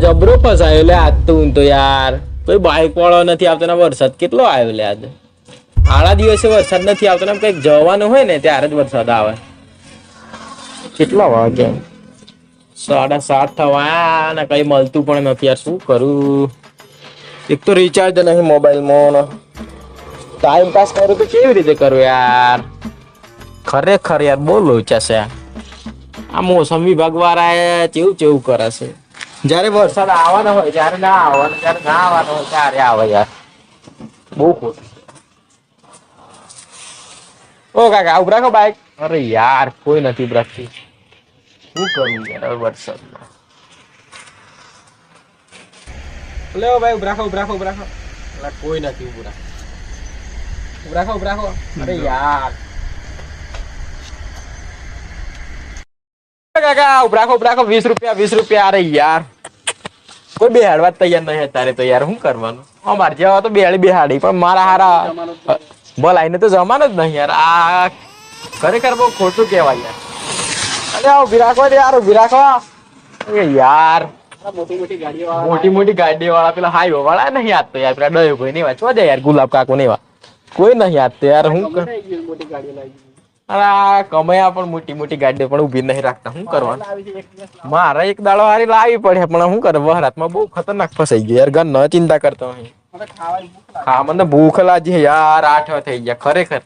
જબરો ફસાયો લે આજ તો યાર કોઈ બાઈક વાળો નથી આવતો ને વરસાદ કેટલો આવ્યો લે આજ આળા દિવસે વરસાદ નથી આવતો ને કઈક જવાનું હોય ને ત્યારે જ વરસાદ આવે કેટલા વાગ્યા 7:30 થવા ને કઈ મળતું પણ નથી યાર શું કરું એક તો રિચાર્જ નહીં મોબાઈલમાં ટાઈમ પાસ કરું તો કેવી રીતે કરું યાર ખરેખર યાર બહુ લોચા છે આ મોસમ વિભાગ વાળા કેવું કરે છે જયારે વરસાદ આવવાનો હોય ત્યારે ના આવવાનો જયારે ના આવવાનો હોય ત્યારે આવે યાર બહુ ખોટું ઓ કાકા ઉભા રાખો બાઈક અરે યાર કોઈ નથી ઉભરાતી શું કરું યાર વરસાદમાં લે ભાઈ ઉભા રાખો કોઈ નથી ઉભા રાખો અરે યાર કાકા ઉભા રાખો 20 રૂપિયા અરે યાર કોઈ બેહાડવા તૈયાર નહીં અત્યારે તો યાર શું કરવાનું અમારે જેવા તો બેહાડી પણ મારા હારા બોલાઈને તો જમાનો જ નહીં યાર આ ખરેખર બહુ ખોટું કહેવાય યાર અરે ઉભી રાખો યાર મોટી ગાડી વાળા પેલા હાઈવે વાળા નહીં યાદ તો યાર પેલા ડયો ભાઈ નહીં વાંચવા દે યાર ગુલાબ કાકો નહીં કોઈ નહીં યાદ તો યાર હું મોટી ગાડી લાગી અરે કમાયા પણ મોટી ગાડીઓ પણ ઉભી નહીં રાખતા શું કરવાનું મારે એક દાડો હારી લાવી પડે પણ શું કરે વહરાતમાં બહુ ખતરનાક ફસાઈ ગયો યાર ઘર ન ચિંતા કરતો હા મને ભૂખ લાગી યાર 8 થઈ ગયા ખરેખર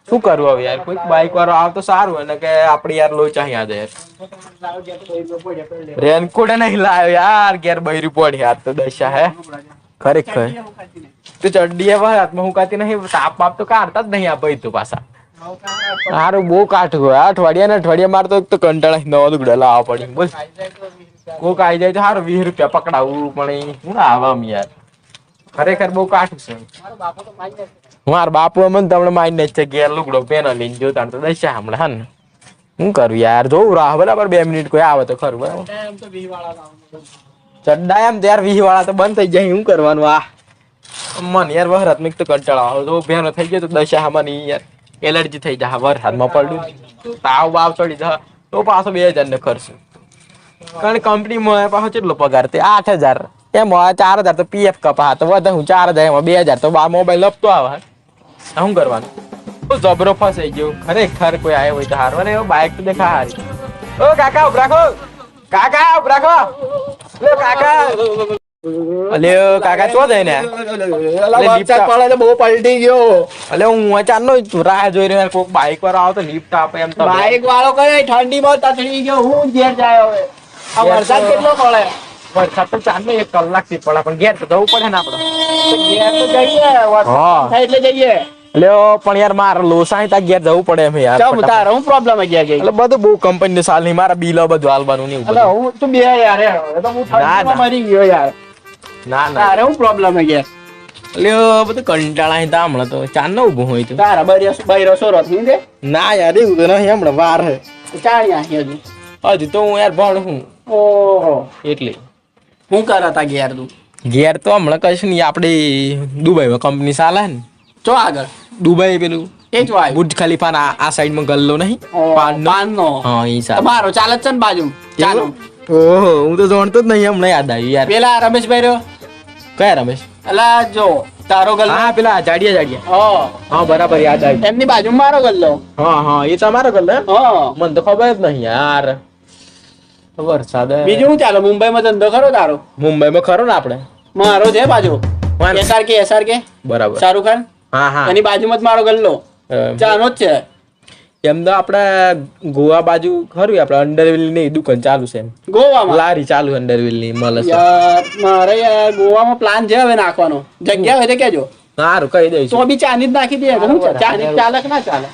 શું કરવું હવે યાર કોઈક બાઈક વાળો આવ તો સારું અને કે આપડે યાર લોચા યાદ યાર રેનકોટ નહીં લાવ્યો યાર ઘેર બૈરી પડી યાર તો દશા હે ખરેખર તો ચડ્ડી વહરાતમાં હું કાતી નહીં તાપ બાપ તો કાઢતા જ નહીં આ ભાઈ તો પાછા સારું બહુ કાઠ ગયો અઠવાડિયા મારતો તો કંટાળા નવા દુગડા લાવવા પડી બોલ કોક આવી જાય તો સારું 20 રૂપિયા પકડાવું પણ હું આવા યાર ખરેખર બહુ કાઠું છે મારા બાપુ મને તમને માઇન્ડ છે ઘેર લુગડો પેન લઈને જોતા તો દશા હમણાં હા ને શું કરું યાર જોવું રાહ બરાબર 2 મિનિટ કોઈ આવે તો ખરું બરાબર ચડ્ડા એમ ત્યાર 20 વાળા તો બંધ થઈ જાય શું કરવાનું આ મન યાર વહરાત તો કંટાળા આવે તો ભેનો થઈ ગયો તો દશા હમાની યાર એલર્જી થઈ જાય વરસાદમાં પડ્યું તાવ બાવ ચડી જાય તો પાછો 2000 ને ખર્ચ કારણ કંપનીમાં પાછો કેટલો પગાર તે 8000 એમાં 4000 તો પીએફ કપા તો વધે હું 4000 એમાં 2000 તો મોબાઈલ લપતો આવે શું કરવાનું તો જબરો ફસાઈ ગયો ખરેખર કોઈ આવ્યો હોય તો હારવા રે બાઈક તો દેખા હારી ઓ કાકા ઉભા રાખો લે કાકા અલે કાકા ચો જાય ને બહુ પલટી ગયો અલે હું અચાનક રાહ જોઈ રહ્યો કોઈક બાઈક વાળો આવે તો લિફ્ટ આપે એમ તો બાઈક વાળો કરે ઠંડીમાં તસડી ગયો હું ઘેર જાય હવે આ વરસાદ કેટલો પડે વરસાદ તો 1 કલાક થી પડે પણ ઘેર તો જવું પડે ને આપડે ઘેર તો જઈએ વરસાદ એટલે જઈએ એટલે પણ યાર મારે લોસાઈ તા ઘેર જવું પડે એમ યાર ચમ તાર હું પ્રોબ્લેમ આવી ગયા એટલે બધું બહુ કંપની સાલ ની મારા બિલ બધું હાલવાનું નહીં એટલે હું તું બે યાર તો હું ઠંડીમાં મરી ગયો યાર ના તારે હું પ્રોબ્લેમ આવી ગયા એટલે બધું કંટાળા હતા હમણાં તો ચાર ન ઉભું હોય તો તારા બૈરો સોરત નહીં દે ના યાર એવું તો નહીં હમણાં વાર હે ચાણ્યા હજુ તો હું યાર ભણ હું ઓહો એટલે શું કરતા ઘેર તું ઘેર તો હમણાં કશું નહીં આપણે દુબઈમાં કંપની ચાલે ને ચો આગળ દુબઈ પેલું એ જ વાય બુર્જ ખલીફા આ સાઈડ માં ગલ્લો નહીં પાનનો હા એ સાહેબ તમારો ચાલે છે ને બાજુ ચાલો ઓહો હું તો જાણતો જ નહીં હમણાં યાદ આવ્યું યાર પેલા રમેશભાઈ રહ્યો કયા રમેશ અલા જો તારો ગલ્લો હા પેલા જાડિયા હા બરાબર યાદ આવ્યું એમની બાજુમાં મારો ગલ્લો હા એ તમારો ગલ્લો હા મને તો ખબર જ નહીં યાર વરસાદ બીજું શું ચાલે મુંબઈમાં ધંધો ખરો તારો મુંબઈમાં ખરો ને આપણે મારો છે બાજુ એસઆરકે બરાબર શાહરુખ ખાન હા એની બાજુમાં જ મારો ગલ્લો ચાનો જ છે એમ તો આપડે ગોવા બાજુ ખરું આપડે અંડરવેલ ની દુકાન ચાલુ છે એમ ગોવામાં લારી ચાલુ અંડરવેલ ની મળે છે યાર મારે યાર ગોવામાં પ્લાન છે હવે નાખવાનો જગ્યા હોય તો કેજો સારું કહી દઈશું તો બી ચાની જ નાખી દે શું છે ચાની ચાલે કે ના ચાલે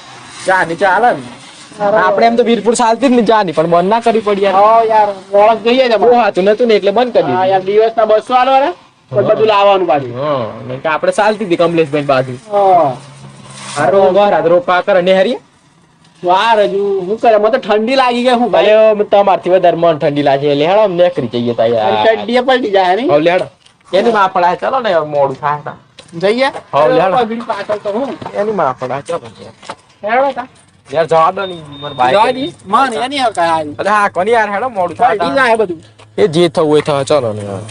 ચાની ચાલે ને આપણે એમ તો વીરપુર ચાલતી જ ને ચાની પણ બંધ ના કરવી પડી યાર ઓળખ જોઈએ છે બહુ હાથું નતું ને એટલે બંધ કરી યાર દિવસના 200 આલો ને બધું લાવવાનું પાછું હા આપણે ચાલતી હતી કમલેશભાઈ બાજુ હા રોપા કરે ને હરી વાર હજુ શું કરે મને તો ઠંડી લાગી ગઈ હું ભલે તમારથી વધારે મન ઠંડી લાગે એટલે હેડો નેકરી જઈએ તા યાર ઠંડી પલટી જાય ને હવે લેડો એની માં પડાય ચાલો ને મોડું થાય જઈએ હવે લેડો પાછળ તો હું એની માં પડાય ચાલો હેડો તા યાર જવા દો ની માર બાઈક જવા દી માન એની હકા અરે હા કોની યાર હેડો મોડું થાય જાય બધું એ જે થવું એ થવા ચાલો ને યાર.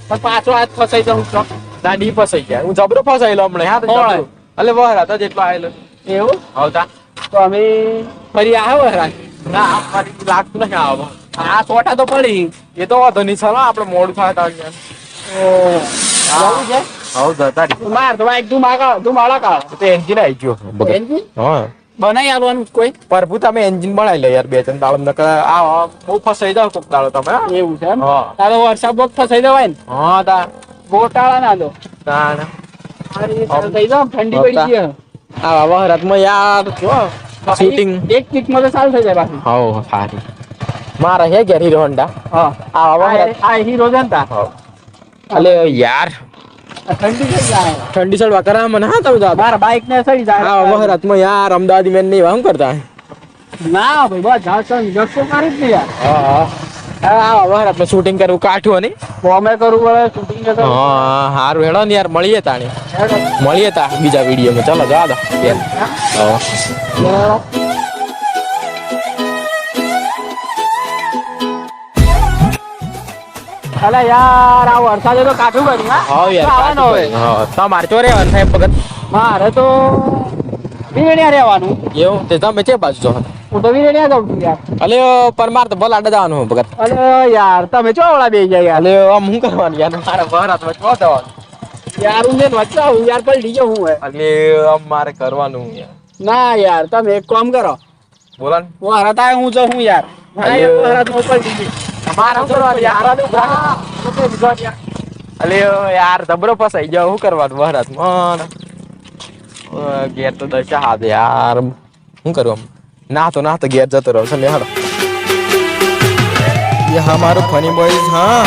પણ પાછો હાથ ફસાઈ જાઉં છો દાડી ફસાઈ ગયા હું જબરો ફસાયેલો હમણાં હા તો કોણ? જબરો. અલે વહરાત જ એટલો આયેલો એવું આવતા તો અમે ફરી આવો હેરાન ના આ મારી લાગતું નહીં આવો આ છોટા તો પડી એ તો વાંધો નહીં ચાલો આપણે મોડું થાય તાર યાર જવું છે હવ જતા રહી. માર તો બાઈક તું માળા કાળ તો એન્જિન આવી ગયો બગડ. એન્જિન હા બનાવી આલવાનું કોઈ પ્રભુ તમે એન્જિન બનાવી લો યાર બે ત્રણ દાડો નકર આ બહુ ફસાઈ જાવ કોક દાડો તમે હા? એવું છે એમ હા. તારો વરસાદ બહુ ફસાઈ જવાય ને હા તા ગોટાળા ના દો તાણ. થઈ જાવ ઠંડી પડી ગઈ આ વહરાતમાં યાર જો શૂટિંગ એક કિકમાં તો ચાલુ થઈ જાય પાછું હવ સારી મારા હે ઘેર હીરો હોન્ડા હા આ વહરાત આ હીરો જનતા હવ અલે યાર ઠંડી થઈ જાય ઠંડી સડવા કરા મને હા તમે જાવ મારા બાઈક ને સડી જાય આ વહરાતમાં યાર અમદાવાદી મેન નહીં શું કરતા ના ભાઈ બસ જાવ જશો કરી જ નહીં યાર આ વહરાતમાં શૂટિંગ કરવું કાઠું નહીં કોમે કરવું પડે શૂટિંગ કરવું હા હારું હેડો ને યાર મળીએ તાણી મળીએ તા બીજા વિડીયોમાં ચાલો જા દો અલા યાર આ વરસાદે તો કાઠું કર્યું હા યાર આવવાનો હવે હા તમારે ચોરે સાહેબ ભગત મારે તો વીરણિયા રહેવાનું એવું તે તમે છે બાજુ છો હું તો વીરણિયા જાઉં છું યાર અલે પર માર તો ભલાડા જવાનું હોય ભગત અરે યાર તમે ચોવડા બે જાય યાર અલે આમ શું કરવાનું યાર મારા વહરાતમાં ચો જવાનું યાર હું ને વચ્ચે આવું યાર પલટી ગયો હું હે અલે આમ મારે કરવાનું યાર ના યાર તમે એક કામ કરો બોલા ને હું હરાત આવે હું જાઉં હું યાર અલે. હરાત હું પલટી ગઈ મારે શું કરવાનું યાર અલે યાર જબરો ફસાઈ જાવ શું કરવાનું વહરાતમાં ઘેર તો દશા હાથ યાર શું કરવું આમ ના તો ઘેર જતો રહ્યો છે ને હાલો ये हमारो फनी बॉयज हाँ